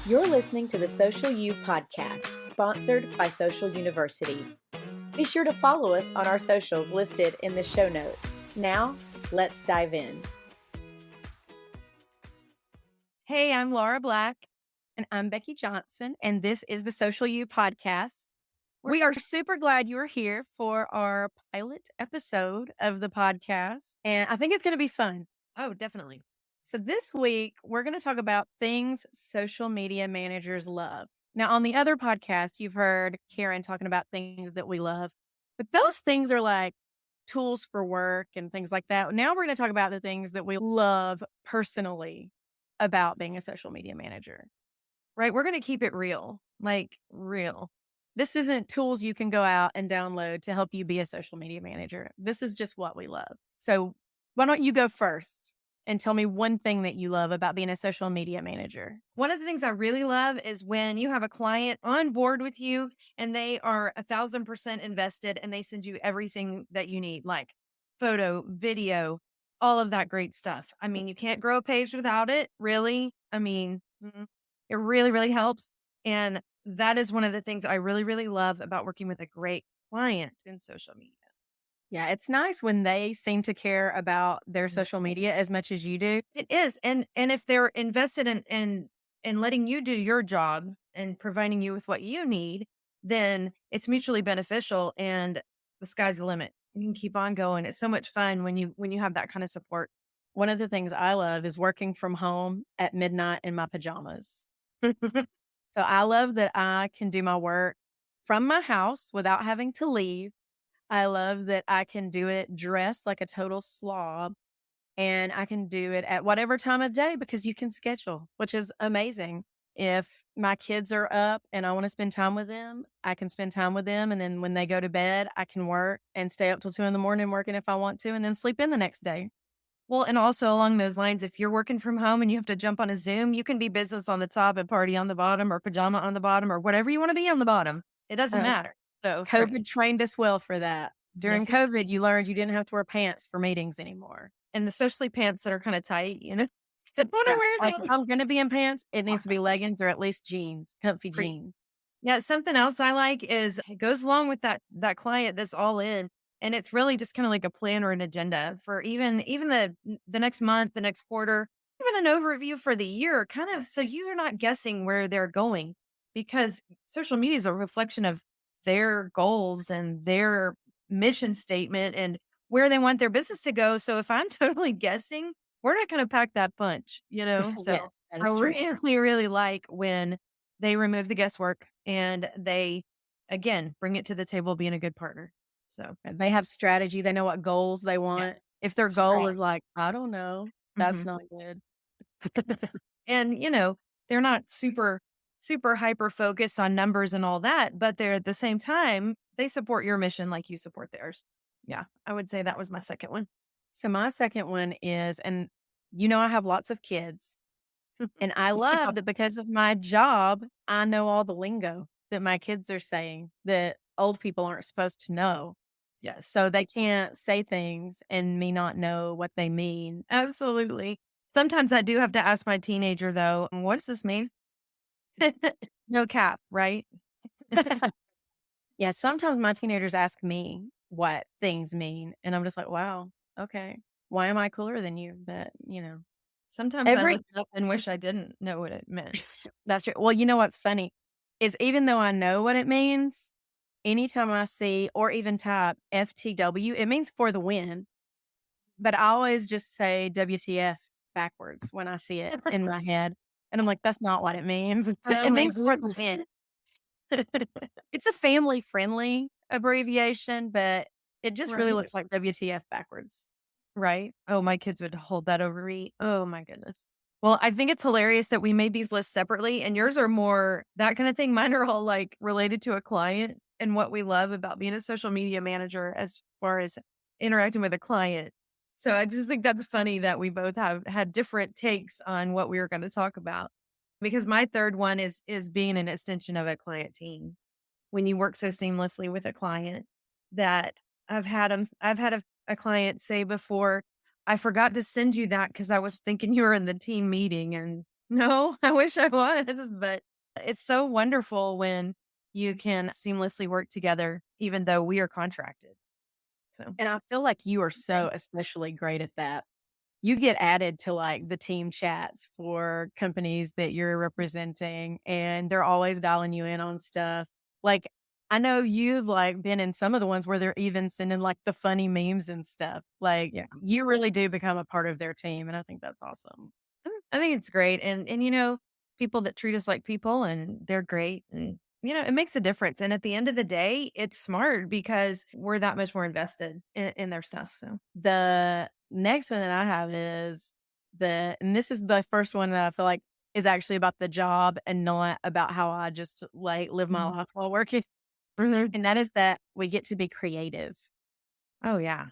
You're listening to the Social U podcast, sponsored by Social University. Be sure to follow us on our socials listed in the show notes. Now, let's dive in. Hey, I'm Laura Black. And I'm Becky Johnson, and this is the Social U podcast. We are super glad you are here for our pilot episode of the podcast, and I think it's going to be fun. Oh, definitely. So this week, we're going to talk about things social media managers love. Now, on the other podcast, you've heard Caryn talking about things that we love, but those things are like tools for work and things like that. Now we're going to talk about the things that we love personally about being a social media manager. Right. We're going to keep it real, like real. This isn't tools you can go out and download to help you be a social media manager. This is just what we love. So why don't you go first and tell me one thing that you love about being a social media manager? One of the things I really love is when you have a client on board with you and they are 1,000% invested and they send you everything that you need, like photo, video, all of that great stuff. I mean, you can't grow a page without it, really. I mean, it really, really helps. And that is one of the things I really, really love about working with a great client in social media. Yeah, it's nice when they seem to care about their social media as much as you do. It is. And if they're invested in letting you do your job and providing you with what you need, then it's mutually beneficial and the sky's the limit. You can keep on going. It's so much fun when you have that kind of support. One of the things I love is working from home at midnight in my pajamas. So I love that I can do my work from my house without having to leave. I love that I can do it dressed like a total slob, and I can do it at whatever time of day because you can schedule, which is amazing. If my kids are up and I want to spend time with them, I can spend time with them. And then when they go to bed, I can work and stay up till 2 a.m. working if I want to, and then sleep in the next day. Well, and also along those lines, if you're working from home and you have to jump on a Zoom, you can be business on the top and party on the bottom or pajama on the bottom or whatever you want to be on the bottom. It doesn't matter. So COVID trained us well for that. During COVID, you learned you didn't have to wear pants for meetings anymore. And especially pants that are kind of tight, you know? I want to wear like if I'm going to be in pants, it needs to be leggings or at least jeans, comfy jeans. Yeah, something else I like is it goes along with that client that's all in. And it's really just kind of like a plan or an agenda for even the next month, the next quarter, even an overview for the year, kind of so you're not guessing where they're going because social media is a reflection of their goals and their mission statement and where they want their business to go. So if I'm totally guessing, we're not going to pack that punch, you know? So Yes, that is I true. really, really like when they remove the guesswork and they, again, bring it to the table being a good partner. So they have strategy. They know what goals they want. Yeah. If their goal is like, I don't know, that's not good. And, they're not super, super hyper focused on numbers and all that, but they're at the same time, they support your mission like you support theirs. Yeah, I would say that was my second one. So my second one is, and I have lots of kids, and I love that because of my job, I know all the lingo that my kids are saying that old people aren't supposed to know. Yes. So they can't say things and me not know what they mean. Absolutely. Sometimes I do have to ask my teenager, though, what does this mean? No cap, right? Yeah, sometimes my teenagers ask me what things mean, and I'm just like, wow, okay. Why am I cooler than you? But, sometimes I look up and wish I didn't know what it meant. That's true. Well, you know what's funny is even though I know what it means, anytime I see or even type FTW, it means for the win. But I always just say WTF backwards when I see it in my head. And I'm like, that's not what it means. It means for the win. It's a family friendly abbreviation, but it just really looks like WTF backwards. Right? Oh, my kids would hold that over me. Oh my goodness. Well, I think it's hilarious that we made these lists separately and yours are more that kind of thing. Mine are all like related to a client and what we love about being a social media manager as far as interacting with a client. So I just think that's funny that we both have had different takes on what we were going to talk about. Because my third one is being an extension of a client team. When you work so seamlessly with a client that I've had a client say before, I forgot to send you that because I was thinking you were in the team meeting and No, I wish I was, but it's so wonderful when you can seamlessly work together, even though we are contracted. So, And I feel like you are it's so great. especially great at that. You get added to, like, the team chats for companies that you're representing, and they're always dialing you in on stuff. Like, I know you've, like, been in some of the ones where they're even sending, like, the funny memes and stuff. Like, Yeah. you really do become a part of their team, and I think that's awesome. I think it's great. And people that treat us like people and they're great and it makes a difference. And at the end of the day, it's smart because we're that much more invested in their stuff. So The next one that I have is and this is the first one that I feel like is actually about the job and not about how I just, like, live my Mhm. life while working, Mhm. and that is that we get to be creative. Oh yeah.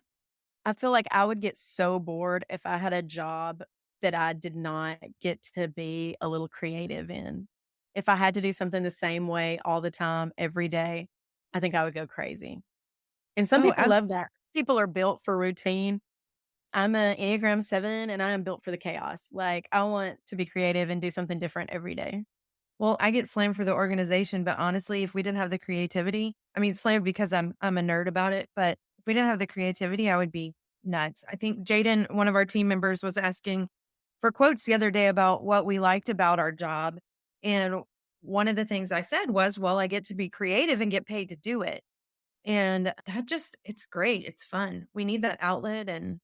I feel like I would get so bored if I had a job that I did not get to be a little creative in. If I had to do something the same way all the time, every day, I think I would go crazy. And some Oh, people love that. People are built for routine. I'm a Enneagram 7 and I am built for the chaos. Like, I want to be creative and do something different every day. well, I get slammed for the organization, but honestly, if we didn't have the creativity, I mean, slammed because I'm a nerd about it, but if we didn't have the creativity, I would be nuts. I think Jaden, one of our team members, was asking for quotes the other day about what we liked about our job. And one of the things I said was, well, I get to be creative and get paid to do it. And that just, it's great. It's fun. We need that outlet. And,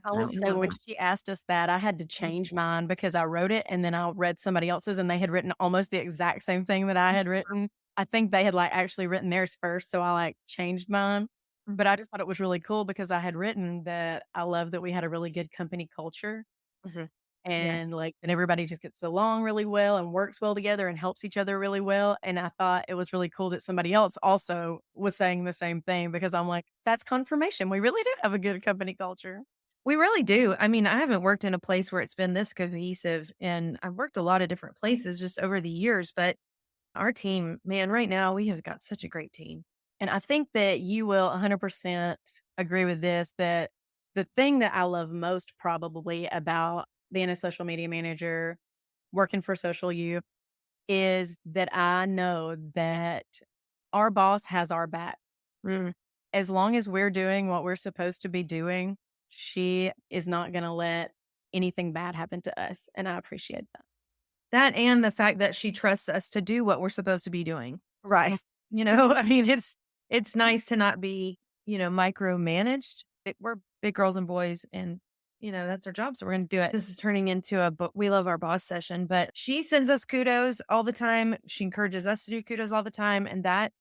I I will don't say when know. she asked us that, I had to change mine because I wrote it and then I read somebody else's and they had written almost the exact same thing that I had written. I think they had, like, actually written theirs first, so I, like, changed mine. But I just thought it was really cool because I had written that I love that we had a really good company culture Mhm. Yes. and, like, that everybody just gets along really well and works well together and helps each other really well, and I thought it was really cool that somebody else also was saying the same thing because I'm like, "That's confirmation. We really do have a good company culture." We really do. I mean, I haven't worked in a place where it's been this cohesive, and I've worked a lot of different places just over the years, but our team, man, right now we have got such a great team. And I think that you will 100% agree with this that the thing that I love most probably about being a social media manager, working for Social You, is that I know that our boss has our back. Mm. As long as we're doing what we're supposed to be doing, she is not going to let anything bad happen to us. And I appreciate that. That and the fact that she trusts us to do what we're supposed to be doing. Right. I mean, it's nice to not be, micromanaged. We're big girls and boys and that's our job. So we're going to do it. This is turning into a we love our boss session, but she sends us kudos all the time. She encourages us to do kudos all the time. And that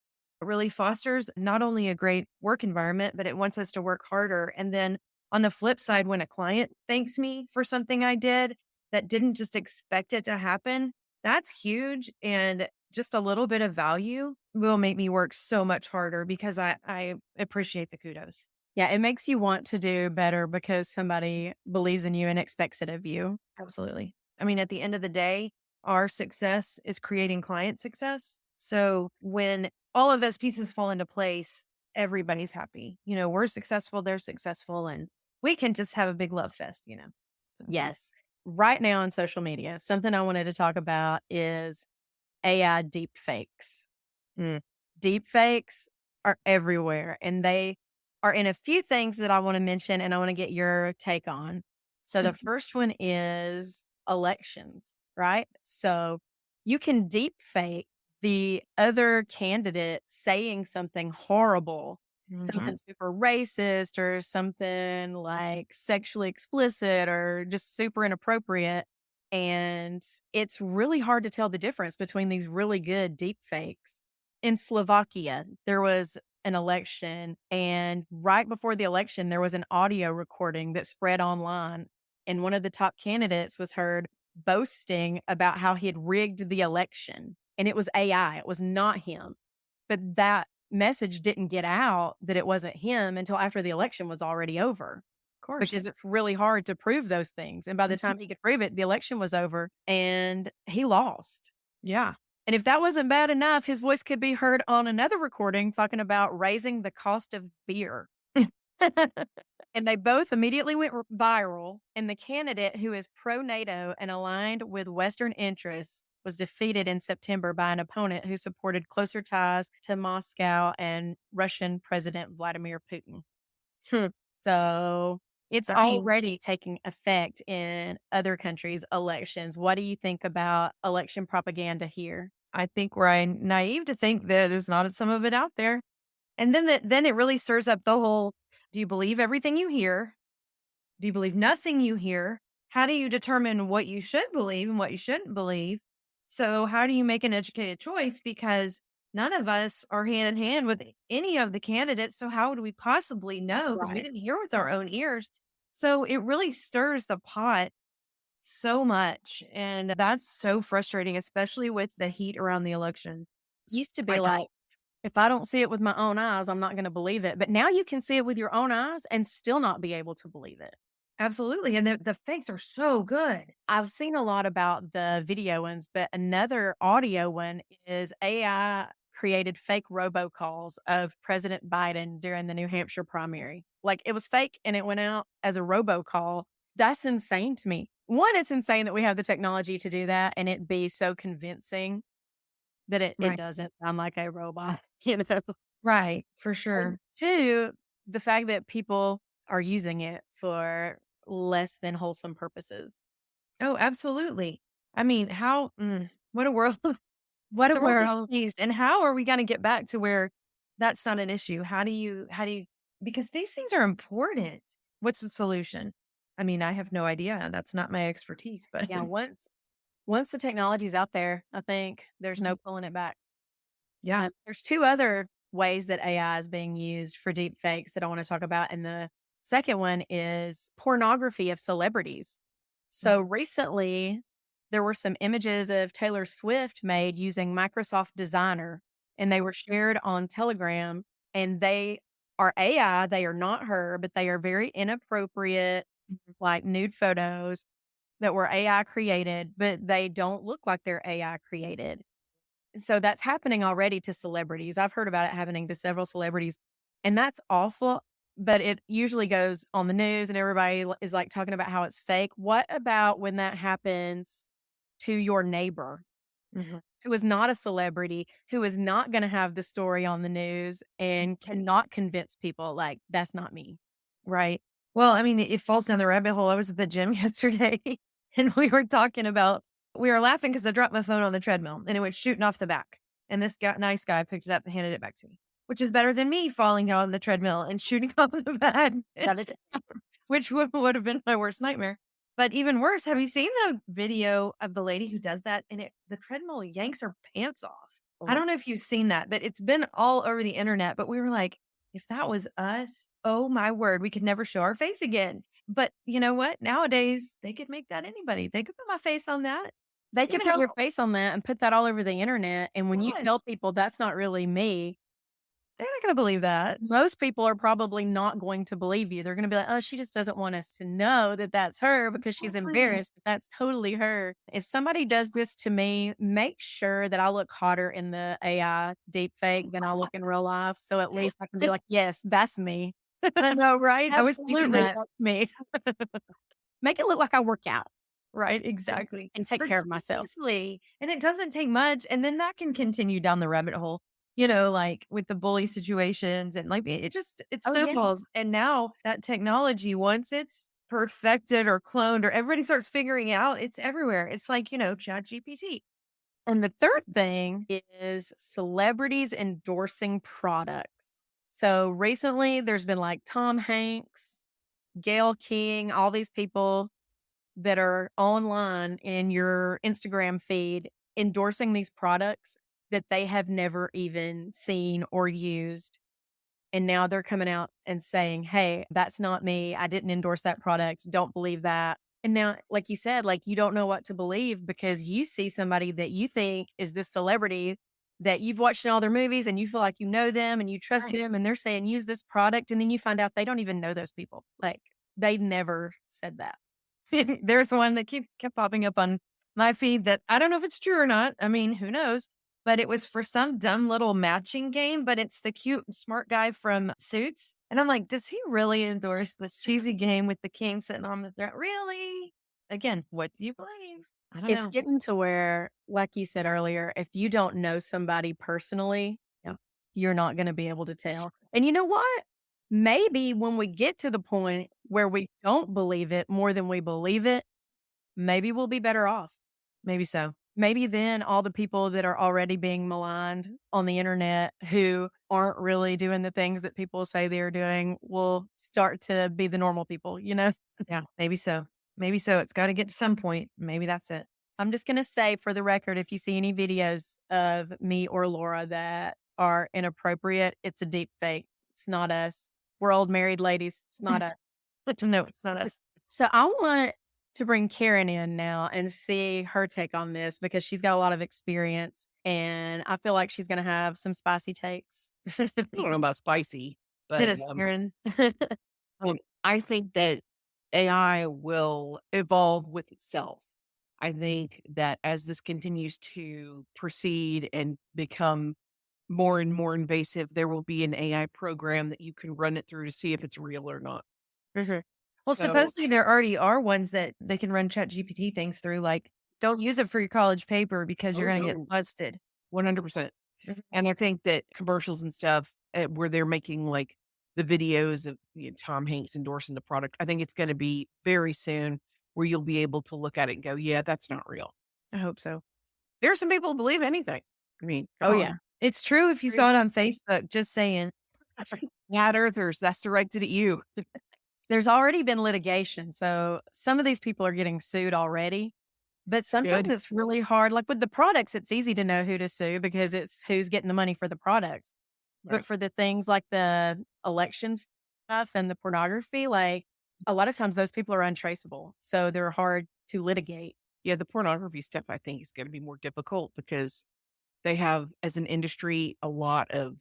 really fosters not only a great work environment, but it wants us to work harder. And then on the flip side, when a client thanks me for something I did that didn't just expect it to happen, that's huge. And just a little bit of value will make me work so much harder because I appreciate the kudos. Yeah. It makes you want to do better because somebody believes in you and expects it of you. Absolutely. I mean, at the end of the day, our success is creating client success. So when all of those pieces fall into place, everybody's happy. We're successful, they're successful, and we can just have a big love fest. So, Yes. Right now on social media, something I wanted to talk about is AI deep fakes. mm, Deep fakes are everywhere and they are in a few things that I want to mention and I want to get your take on. So the first one is elections, right? So you can deep fake the other candidate saying something horrible, mhm. something super racist or something like sexually explicit or just super inappropriate. And it's really hard to tell the difference between these really good deep fakes. In Slovakia, there was an election, and right before the election, there was an audio recording that spread online, and one of the top candidates was heard boasting about how he had rigged the election, and it was AI, it was not him. But that message didn't get out that it wasn't him until after the election was already over, Of course. because it's really hard to prove those things, and by the Mhm. time he could prove it, the election was over, and he lost. Yeah. And if that wasn't bad enough, his voice could be heard on another recording talking about raising the cost of beer. And they both immediately went viral. And the candidate who is pro NATO and aligned with Western interests was defeated in September by an opponent who supported closer ties to Moscow and Russian President Vladimir Putin. Hmm. So it's Right. already taking effect in other countries' elections. What do you think about election propaganda here? I think we're naive to think that there's not some of it out there. And then it really stirs up the whole, do you believe everything you hear? Do you believe nothing you hear? How do you determine what you should believe and what you shouldn't believe? So, how do you make an educated choice? Because none of us are hand in hand with any of the candidates. So, how would we possibly know? Because we Right. didn't hear with our own ears. So, it really stirs the pot so much. And that's so frustrating, especially with the heat around the election. Used to be Right now. like, if I don't see it with my own eyes, I'm not going to believe it. But now you can see it with your own eyes and still not be able to believe it. Absolutely. And the fakes are so good. I've seen a lot about the video ones, but another audio one is AI created fake robocalls of President Biden during the New Hampshire primary. Like it was fake and it went out as a robocall. That's insane to me. One, it's insane that we have the technology to do that and it be so convincing that it Right. doesn't sound like a robot, you know? Right. For And sure. two, the fact that people are using it for less than wholesome purposes. Oh, absolutely. I mean, what a world, what a The world has world changed. And how are we going to get back to where that's not an issue? Because these things are important. What's the solution? I mean, I have no idea. That's not my expertise, but Yeah, once the technology's out there, I think there's no Mhm. pulling it back. Yeah. There's 2 other ways that AI is being used for deep fakes that I wanna talk about, and the second one is pornography of celebrities. So, Mhm. recently, there were some images of Taylor Swift made using Microsoft Designer, and they were shared on Telegram, and they are AI, they are not her, but they are very inappropriate, like, nude photos that were AI created, but they don't look like they're AI created. So that's happening already to celebrities. I've heard about it happening to several celebrities, and that's awful, but it usually goes on the news and everybody is like talking about how it's fake. What about when that happens to your neighbor Mhm. who is not a celebrity, who is not going to have the story on the news and cannot convince people like that's not me? Right. Well, I mean, it falls down the rabbit hole. I was at the gym yesterday and we were laughing because I dropped my phone on the treadmill and it went shooting off the back. And this nice guy picked it up and handed it back to me, which is better than me falling down the treadmill and shooting off the back, That is which would have been my worst nightmare. But even worse, have you seen the video of the lady who does that? And the treadmill yanks her pants off. I oh, don't know if you've seen that, but it's been all over the internet. But we were like, if that was us, oh my word, we could never show our face again. But you know what? Nowadays, they could make that anybody. They could put my face on that. they You can put know? your face on that and put that all over the internet. And when you tell Yes. people that's not really me, They're not gonna believe that. most people are probably not going to believe you. They're gonna be like, "Oh, she just doesn't want us to know that that's her because she's Exactly. embarrassed, but that's totally her." If somebody does this to me, make sure that I look hotter in the AI deep fake than I look in real life, so at least I can be like, "Yes, that's me. I know, right? I was thinking Absolutely, that. that's me." Make it look like I work out Right, exactly. and take But care of myself. seriously, and it doesn't take much, and then that can continue down the rabbit hole, like with the bully situations and like it Oh, yeah. snowballs. And now that technology, once it's perfected or cloned or everybody starts figuring out, it's everywhere. It's like, Chat GPT. And the third thing is celebrities endorsing products. So recently there's been like Tom Hanks, Gail King, all these people that are online in your Instagram feed endorsing these products that they have never even seen or used. And now they're coming out and saying, "Hey, that's not me. I didn't endorse that product. Don't believe that." And now, like you said, like you don't know what to believe because you see somebody that you think is this celebrity that you've watched in all their movies and you feel like you know them and you trust Right. them and they're saying use this product and then you find out they don't even know those people. Like they never said that. There's one that kept popping up on my feed that I don't know if it's true or not. I mean, who knows? but it was for some dumb little matching game, but it's the cute, smart guy from Suits. And I'm like, does he really endorse this cheesy game with the king sitting on the throne? Really? Again, what do you believe? I don't It's know. getting to where, like you said earlier, if you don't know somebody personally, Yeah. you're not gonna be able to tell. And you know what? Maybe when we get to the point where we don't believe it more than we believe it, maybe we'll be better off. Maybe so. Maybe then all the people that are already being maligned on the internet who aren't really doing the things that people say they're doing will start to be the normal people, you know? Yeah, maybe so. Maybe so. It's got to get to some point. Maybe that's it. I'm just going to say for the record, if you see any videos of me or Laura that are inappropriate, it's a deep fake. It's not us. We're old married ladies. It's not us. No, it's not us. So I want to bring Caryn in now and see her take on this because she's got a lot of experience and I feel like she's going to have some spicy takes. I don't know about spicy, Hit but us, Karen. I think that AI will evolve with itself. I think that as this continues to proceed and become more and more invasive, there will be an AI program that you can run it through to see if it's real or not. Mhm. Well, So, supposedly there already are ones that they can run Chat GPT things through, like, don't use it for your college paper because you're oh gonna get no, busted. 100%. Mhm. And I think that commercials and stuff where they're making like the videos of Tom Hanks endorsing the product, I think it's going to be very soon where you'll be able to look at it and go, yeah, that's not real. I hope so. There are some people who believe anything. I mean, come Oh, on. yeah. It's true if you saw it on Facebook, just saying. Flat earthers, that's directed at you. There's already been litigation. So some of these people are getting sued already. But sometimes Good. it's really hard. Like with the products, it's easy to know who to sue because it's who's getting the money for the products. But Right. for the things like the election stuff and the pornography, like a lot of times those people are untraceable. So they're hard to litigate. Yeah, the pornography stuff I think is going to be more difficult because they have as an industry a lot of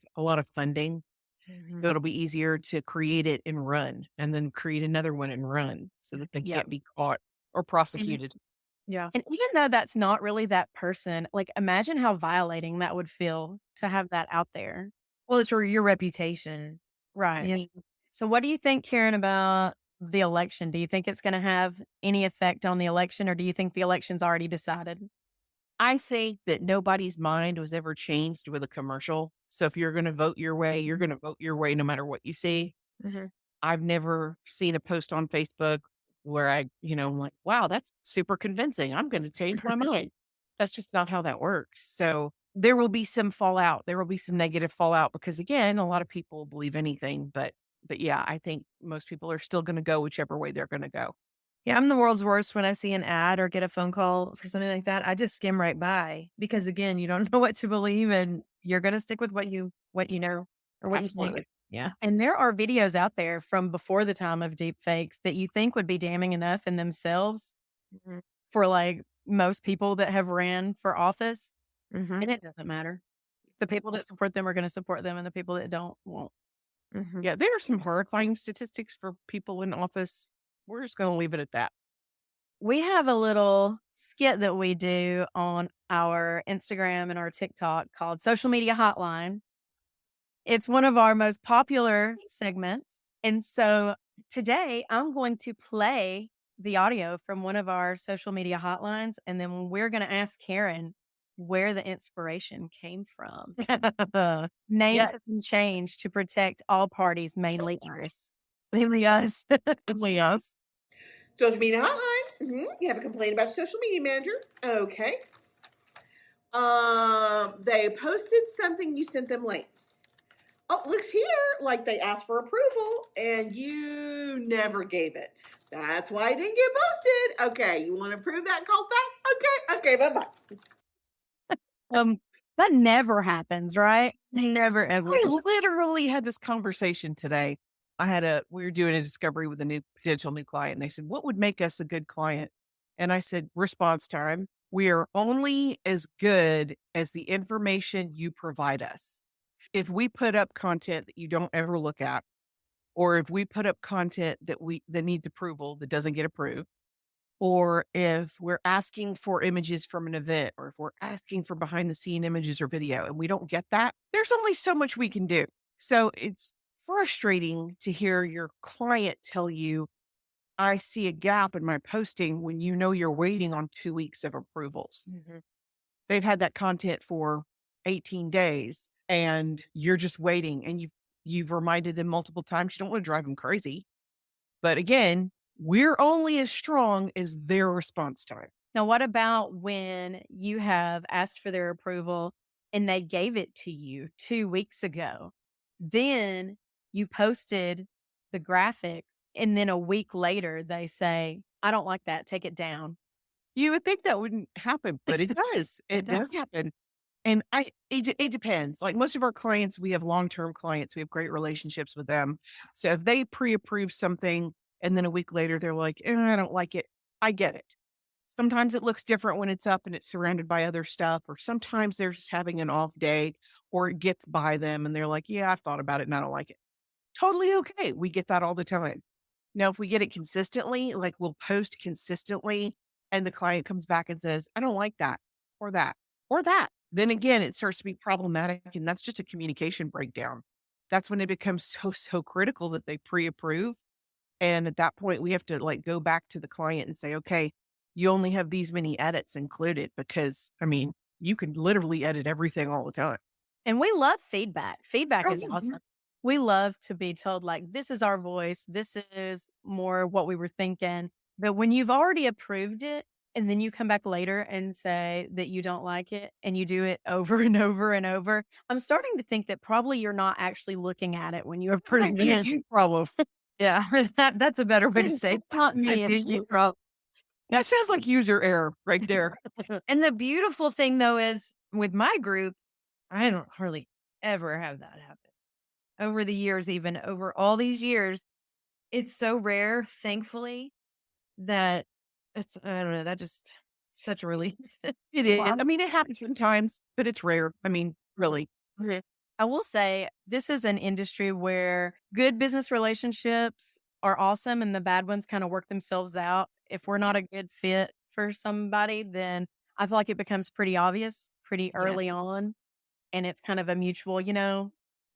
funding. So Mhm. it'll be easier to create it and run and then create another one and run so that they Yep. can't be caught or And, prosecuted. Yeah. and even though that's not really that person, like imagine how violating that would feel to have that out there. Well, it's your reputation. Right. Yeah. So what do you think, Karen, about the election? Do you think it's going to have any effect on the election or do you think the election's already decided? I think that nobody's mind was ever changed with a commercial. So if you're going to vote your way, you're going to vote your way no matter what you see. Mhm. I've never seen a post on Facebook where I'm like, wow, that's super convincing. I'm going to change my mind. That's just not how that works. So there will be some fallout. There will be some negative fallout because again, a lot of people believe anything, but yeah, I think most people are still going to go whichever way they're going to go. Yeah, I'm the world's worst when I see an ad or get a phone call for something like that. I just skim right by because again, you don't know what to believe and you're gonna stick with what you know or what you think. Absolutely. Yeah. And there are videos out there from before the time of deep fakes that you think would be damning enough in themselves Mhm. for like most people that have ran for office. Mhm. And it doesn't matter. The people that support them are going to support them and the people that don't won't. Mhm. Yeah, there are some horrifying statistics for people in office. We're just going to leave it at that. We have a little skit that we do on our Instagram and our TikTok called Social Media Hotline. It's one of our most popular segments. And so today I'm going to play the audio from one of our social media hotlines. And then we're going to ask Karen where the inspiration came from. Names Yes, have been changed to protect all parties, mainly us. mainly us. Only us. Social media hotline. You have a complaint about social media manager. Okay. They posted something. You sent them links. Oh, looks here like they asked for approval and you never gave it. That's why it didn't get posted. Okay, you want to approve that calls back? Okay, bye bye. That never happens, right? Never ever. I literally had this conversation today. We were doing a discovery with a potential new client. And they said, what would make us a good client? And I said, response time. We are only as good as the information you provide us. If we put up content that you don't ever look at, or if we put up content that needs approval that doesn't get approved, or if we're asking for images from an event, or if we're asking for behind the scene images or video and we don't get that, there's only so much we can do. So it's frustrating to hear your client tell you, I see a gap in my posting when you know you're waiting on 2 weeks of approvals. They've had that content for 18 days and you're just waiting, and you've reminded them multiple times. You don't want to drive them crazy. But again, we're only as strong as their response time. Now, what about when you have asked for their approval and they gave it to you 2 weeks ago? Then you posted the graphics, and then a week later they say, I don't like that. Take it down. You would think that wouldn't happen, but it does. It does happen. And it depends. Like most of our clients, we have long-term clients. We have great relationships with them. So if they pre-approve something and then a week later they're like, I don't like it, I get it. Sometimes it looks different when it's up and it's surrounded by other stuff, or sometimes they're just having an off day, or it gets by them and they're like, yeah, I've thought about it and I don't like it. Totally okay. We get that all the time. Now, if we get it consistently, like we'll post consistently and the client comes back and says, I don't like that or that or that, then again, it starts to be problematic. And that's just a communication breakdown. That's when it becomes so critical that they pre-approve. And at that point, we have to like go back to the client and say, okay, you only have these many edits included, because I mean, you can literally edit everything all the time. And we love feedback. Feedback Oh, is yeah. awesome. We love to be told, like, this is our voice. This is more what we were thinking. But when you've already approved it and then you come back later and say that you don't like it and you do it over and over and over, I'm starting to think that probably you're not actually looking at it when you approve it. You problem. Yeah, that's a better way to say It's not me. I It's think you. That sounds like user error right there. And the beautiful thing though is with my group, I don't hardly ever have that happen. Over the years, even over all these years, it's so rare, thankfully, that it's, I don't know, that just such a relief. It is. Well, I mean, it happens sometimes, but it's rare. I mean, really. I will say this is an industry where good business relationships are awesome and the bad ones kind of work themselves out. If we're not a good fit for somebody, then I feel like it becomes pretty obvious pretty early on. And it's kind of a mutual,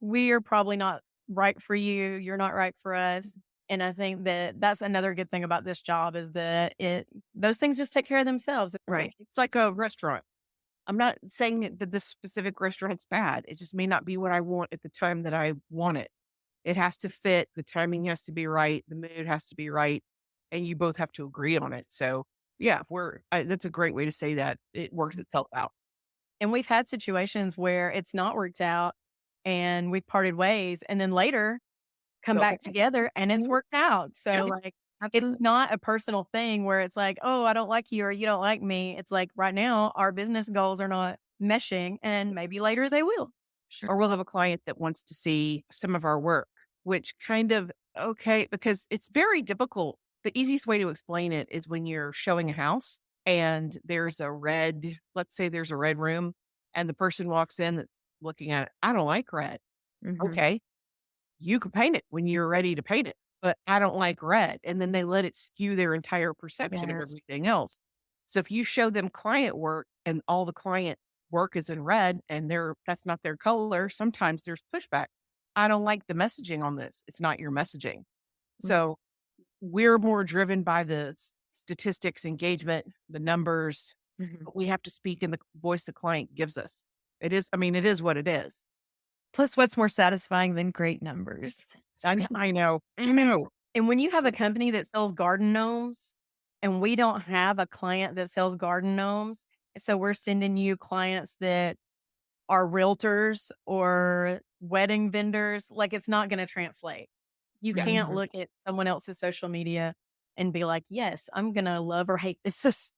we are probably not right for you. You're not right for us. And I think that that's another good thing about this job is that those things just take care of themselves. Right. It's like a restaurant. I'm not saying that this specific restaurant's bad. It just may not be what I want at the time that I want it. It has to fit. The timing has to be right. The mood has to be right. And you both have to agree on it. So yeah, that's a great way to say that. It works itself out. And we've had situations where it's not worked out and we've parted ways and then later come So, back together and it's worked out. So Yeah. like it's not a personal thing where it's like, oh, I don't like you or you don't like me. It's like right now our business goals are not meshing and maybe later they will. or we'll have a client that wants to see some of our work, which kind of, okay, because it's very difficult. The easiest way to explain it is when you're showing a house and let's say there's a red room and the person walks in that's looking at it. I don't like red. Okay. You can paint it when you're ready to paint it, but I don't like red. And then they let it skew their entire perception of Yes. everything else. So if you show them client work and all the client work is in red and that's not their color, sometimes there's pushback. I don't like the messaging on this. It's not your messaging. So we're more driven by the statistics, engagement, the numbers. But we have to speak in the voice the client gives us. It is what it is. Plus, what's more satisfying than great numbers? I know. And when you have a company that sells garden gnomes and we don't have a client that sells garden gnomes, so we're sending you clients that are realtors or wedding vendors, like it's not going to translate. You Yeah. can't look at someone else's social media and be like, yes, I'm going to love or hate this.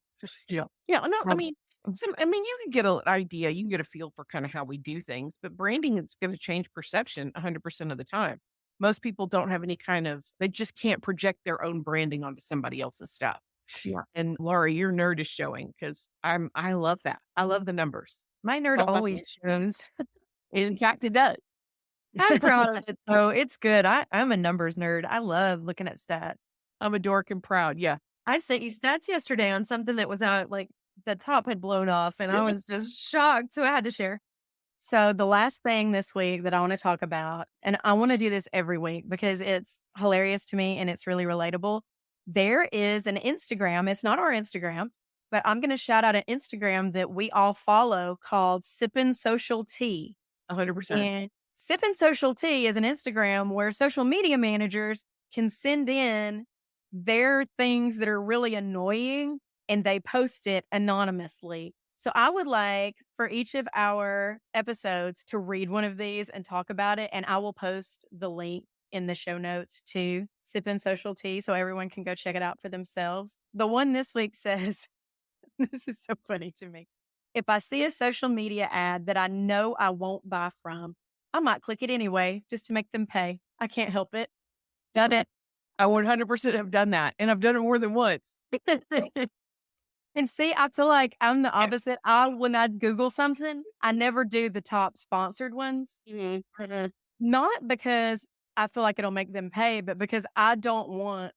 Yeah. Yeah. No, Prob- you can get an idea, you can get a feel for kind of how we do things, but branding is going to change perception 100% of the time. Most people don't have they just can't project their own branding onto somebody else's stuff. Sure. And Laura, your nerd is showing because I love that. I love the numbers. My nerd All about always shows. In fact, it does. I'm proud of it though. It's good. I'm a numbers nerd. I love looking at stats. I'm a dork and proud. Yeah. I sent you stats yesterday on something that was out, like the top had blown off, and I Really? was just shocked. So I had to share. So the last thing this week that I want to talk about, and I want to do this every week because it's hilarious to me and it's really relatable. There is an Instagram. It's not our Instagram, but I'm going to shout out an Instagram that we all follow called Sippinsocialtea. 100%. And Sippinsocialtea is an Instagram where social media managers can send in their things that are really annoying and they post it anonymously. So I would like for each of our episodes to read one of these and talk about it. And I will post the link in the show notes to Sippinsocialtea so everyone can go check it out for themselves. The one this week says, this is so funny to me. If I see a social media ad that I know I won't buy from, I might click it anyway just to make them pay. I can't help it. Done it. I 100% have done that. And I've done it more than once. And see, I feel like I'm the opposite. When I Google something, I never do the top sponsored ones. Not because I feel like it'll make them pay, but because I don't want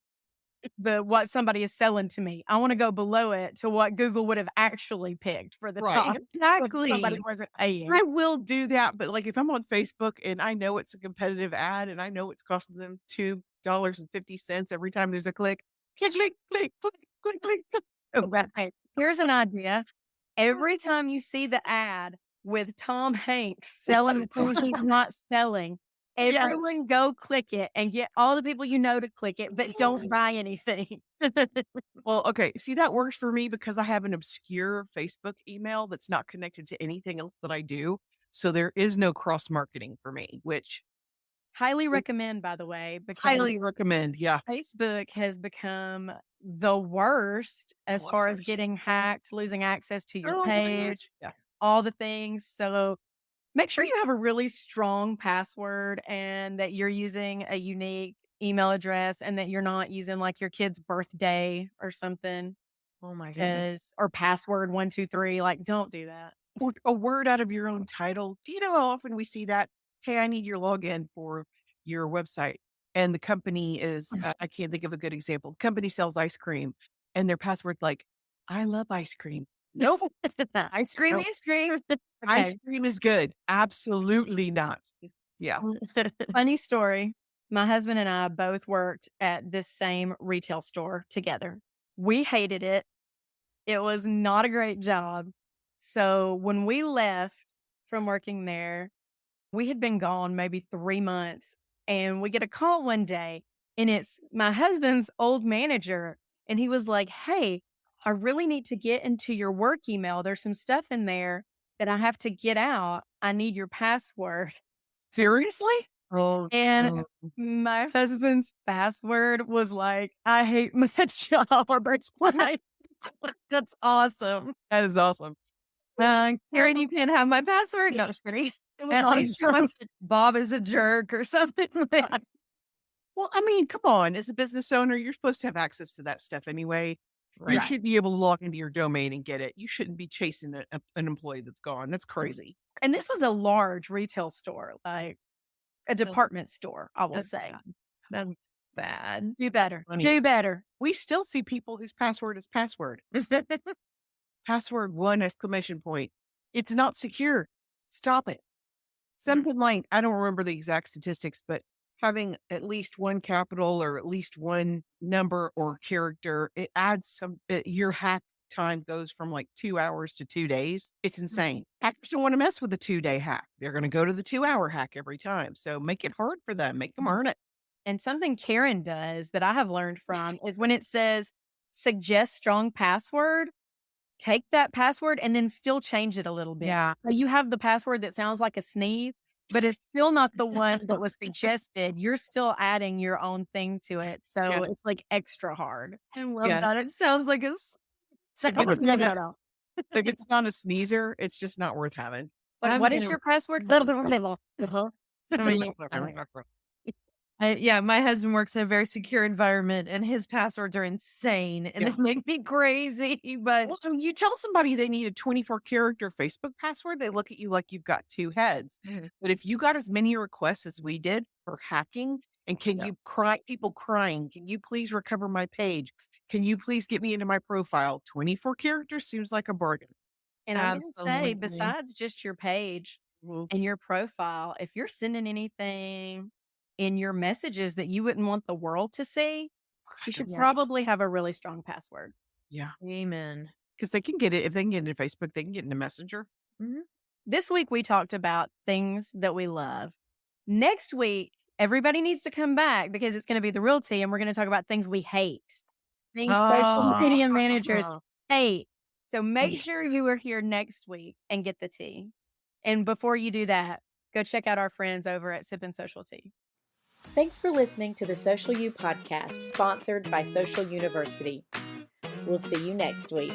what somebody is selling to me. I want to go below it to what Google would have actually picked for the Right. top. Exactly. Somebody wasn't paying. I will do that. But like if I'm on Facebook and I know it's a competitive ad and I know it's costing them $2.50 every time there's a click, click, click, click, click, click, click. Oh, right. Here's an idea. Every time you see the ad with Tom Hanks selling things he's not selling, everyone go click it and get all the people you know to click it, but don't buy anything. Well, okay. See, that works for me because I have an obscure Facebook email that's not connected to anything else that I do. So there is no cross marketing for me, which Highly recommend, by the way, because highly recommend. Yeah. Facebook has become the worst as far as getting hacked, losing access to your page, Yeah. all the things. So make sure you have a really strong password and that you're using a unique email address and that you're not using like your kid's birthday or something. Oh my goodness. Or password 123. Like, don't do that. Or a word out of your own title. Do you know how often we see that? Hey, I need your login for your website. And the company is, I can't think of a good example. The company sells ice cream and their password like, I love ice cream. Nope. Ice cream, Nope. ice cream. Ice cream is good. Absolutely not. Yeah. Funny story. My husband and I both worked at this same retail store together. We hated it. It was not a great job. So when we left from working there, we had been gone maybe 3 months and we get a call one day and it's my husband's old manager. And he was like, hey, I really need to get into your work email. There's some stuff in there that I have to get out. I need your password. Seriously? Oh, And my husband's password was like, I hate my job. that's awesome. That is awesome. Caryn, you can't have my password. No, just kidding. At least Bob is a jerk or something. Well, I mean, come on. As a business owner, you're supposed to have access to that stuff anyway. You Right. should be able to log into your domain and get it. You shouldn't be chasing an employee that's gone. That's crazy. And this was a large retail store, like a department store, I will That's say. That's bad. Do better. funny. Do better. We still see people whose password is password. Password 1 exclamation point. It's not secure. Stop it. Something like, I don't remember the exact statistics, but having at least one capital or at least one number or character, it adds your hack time goes from like 2 hours to 2 days. It's insane. Hackers don't want to mess with a 2-day hack. They're going to go to the 2-hour hack every time. So make it hard for them. Make them earn it. And something Caryn does that I have learned from is when it says suggest strong password, take that password and then still change it a little bit. Yeah. So you have the password that sounds like a sneeze, but it's still not the one that was suggested. You're still adding your own thing to it. So it's like extra hard. I love that. It sounds like a No. If it's not a sneezer, it's just not worth having. Like, what is your password? My husband works in a very secure environment and his passwords are insane and they make me crazy. But Well, when you tell somebody they need a 24-character Facebook password, they look at you like you've got 2 heads. But if you got as many requests as we did for hacking, And can you people crying? Can you please recover my page? Can you please get me into my profile? 24 characters seems like a bargain. And I'm going to say, Absolutely. besides just your page Well, and your profile, if you're sending anything in your messages that you wouldn't want the world to see, you should Yes. probably have a really strong password. yeah, Amen. because they can get it. If they can get into Facebook, they can get into Messenger. This week, we talked about things that we love. Next week, everybody needs to come back because it's going to be the real tea, and we're going to talk about things we hate. Things social media managers hate. So make sure you are here next week and get the tea. And before you do that, go check out our friends over at Sippinsocialtea. Thanks for listening to the Social U podcast, sponsored by Social University. We'll see you next week.